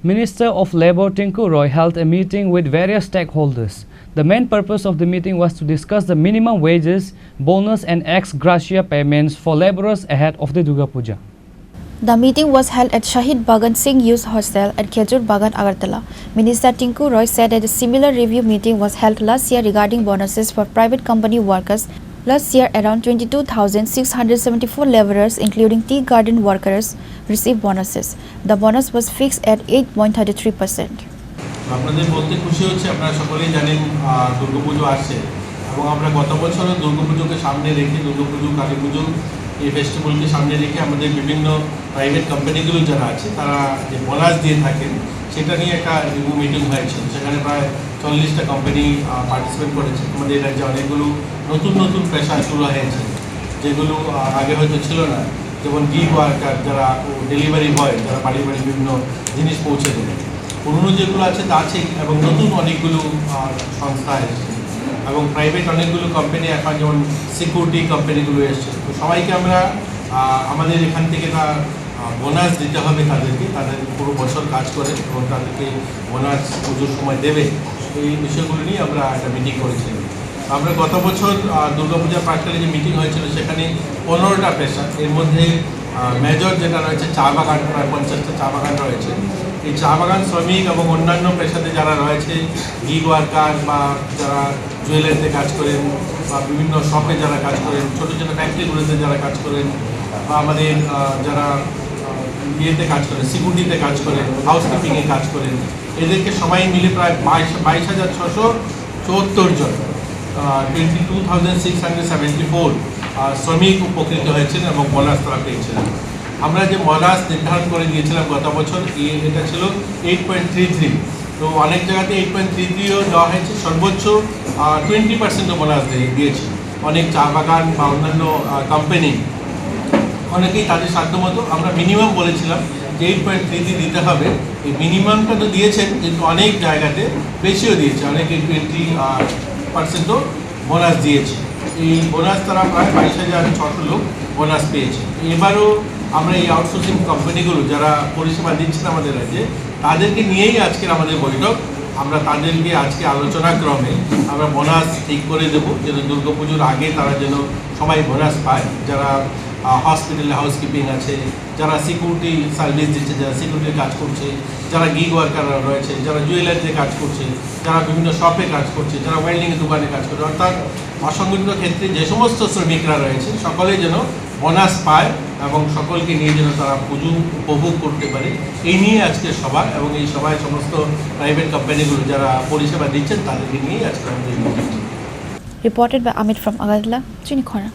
Minister of Labour Tinku Roy held a meeting with various stakeholders. The main purpose of the meeting was to discuss the minimum wages, bonus and ex gratia payments for labourers ahead of the Durga Puja. The meeting was held at Shahid Bhagat Singh Youth Hostel at Khejur Bagan, Agartala. Minister Tinku Roy said that a similar review meeting was held last year regarding bonuses for private company workers. Last year, around 22,674 labourers, including tea garden workers, received bonuses. The bonus was fixed at 8.33%. আপনাদের বলতে খুশি হচ্ছে আপনারা সকলেই জানেন দুর্গাপুজো আসছে এবং আমরা গত বছরও দুর্গাপুজোকে সামনে রেখে দুর্গাপুজো কালীপুজো এই ফেস্টিভ্যালকে সামনে রেখে আমাদের বিভিন্ন প্রাইভেট কোম্পানিগুলো যারা আছে তারা যে বোনাস দিয়ে থাকেন সেটা নিয়ে একটা রিভিউ মিটিং হয়েছিল। সেখানে প্রায় 40টা কোম্পানি পার্টিসিপেট করেছে। আমাদের রাজ্যে অনেকগুলো নতুন নতুন পেশা শুরু হয়েছে যেগুলো আগে হয়তো ছিল না, যেমন গিগ ওয়ার্কার যারা ডেলিভারি বয় যারা বাড়ি বাড়ি বিভিন্ন জিনিস পৌঁছে দেবে। পুরনো যেগুলো আছে তা আছে এবং নতুন অনেকগুলো সংস্থা এসেছে এবং প্রাইভেট অনেকগুলো কোম্পানি এখন যেমন সিকিউরিটি কোম্পানিগুলো এসছে। তো সবাইকে আমরা আমাদের এখান থেকে বোনাস দিতে হবে তাদেরকে, তাদের পুরো বছর কাজ করে এবং তাদেরকে বোনাস পুজোর সময় দেবে, এই বিষয়গুলো নিয়ে আমরা একটা মিটিং করেছিলাম। আমরা গত বছর দুর্গাপূজার প্রাককালে যে মিটিং হয়েছিল সেখানে 15টা পেশা, এর মধ্যে মেজর যেটা রয়েছে চা বাগান, প্রায় 50টা চা বাগান রয়েছে। এই চা বাগান শ্রমিক এবং অন্যান্য পেশাতে যারা রয়েছে, গিগ ওয়ার্কার বা যারা জুয়েলারিতে কাজ করেন বা বিভিন্ন শপে যারা কাজ করেন, ছোটো ছোটো ফ্যাক্টরিগুলোতে যারা কাজ করেন বা আমাদের যারা ইয়েতে কাজ করেন, সিকিউরিটিতে কাজ করেন, হাউসকিপিংয়ে কাজ করেন, এদেরকে সবাই মিলে প্রায় 22,674 জন 22,674 শ্রমিক উপকৃত হয়েছেন এবং বোনাস তারা পেয়েছিলেন। আমরা যে বোনাস নির্ধারণ করে দিয়েছিলাম গত বছর এটা ছিল 8.33, তো অনেক জায়গাতে 8.33ও দেওয়া হয়েছে, সর্বোচ্চ 20% বোনাস দিয়েছে। অনেক চা বাগান বা অন্যান্য কোম্পানি অনেকেই তাদের সাধ্যমতো, আমরা মিনিমাম বলেছিলাম যে 8.33 দিতে হবে। এই মিনিমামটা তো দিয়েছেন কিন্তু অনেক জায়গাতে বেশিও দিয়েছে, অনেকে 20% বোনাস দিয়েছে। এই বোনাস তারা প্রায় 22,600 লোক বোনাস পেয়েছে। এবারও আমরা এই আউটসোর্সিং কোম্পানিগুলো যারা পরিষেবা দিচ্ছেন আমাদের রাজ্যে তাদেরকে নিয়েই আজকের আমাদের বৈঠক। আমরা তাদেরকে আজকে আলোচনা ক্রমে আমরা বোনাস ঠিক করে দেবো যেন দুর্গাপুজোর আগে তারা যেন সবাই বোনাস পায়। যারা হসপিটালে হাউসকিপিং আছে, যারা সিকিউরিটি সার্ভিস দিচ্ছে, যারা সিকিউরিটির কাজ করছে, যারা গিগ ওয়ার্কাররা রয়েছে, যারা জুয়েলারিতে কাজ করছে, যারা বিভিন্ন শপে কাজ করছে, যারা ওয়েল্ডিংয়ের দোকানে কাজ করছে, অর্থাৎ অসংগঠিত ক্ষেত্রে যে সমস্ত শ্রমিকরা রয়েছে সকলে যেন বোনাস পায় এবং সকলকে নিয়ে যেন তারা পুজো উপভোগ করতে পারে, এই নিয়ে আজকে সভা এবং এই সভায় সমস্ত প্রাইভেট কোম্পানিগুলো যারা পরিষেবা দিচ্ছেন তাদেরকে নিয়েই আজকে আমাদের। Reported by Amit from Agartala, Chinikhora.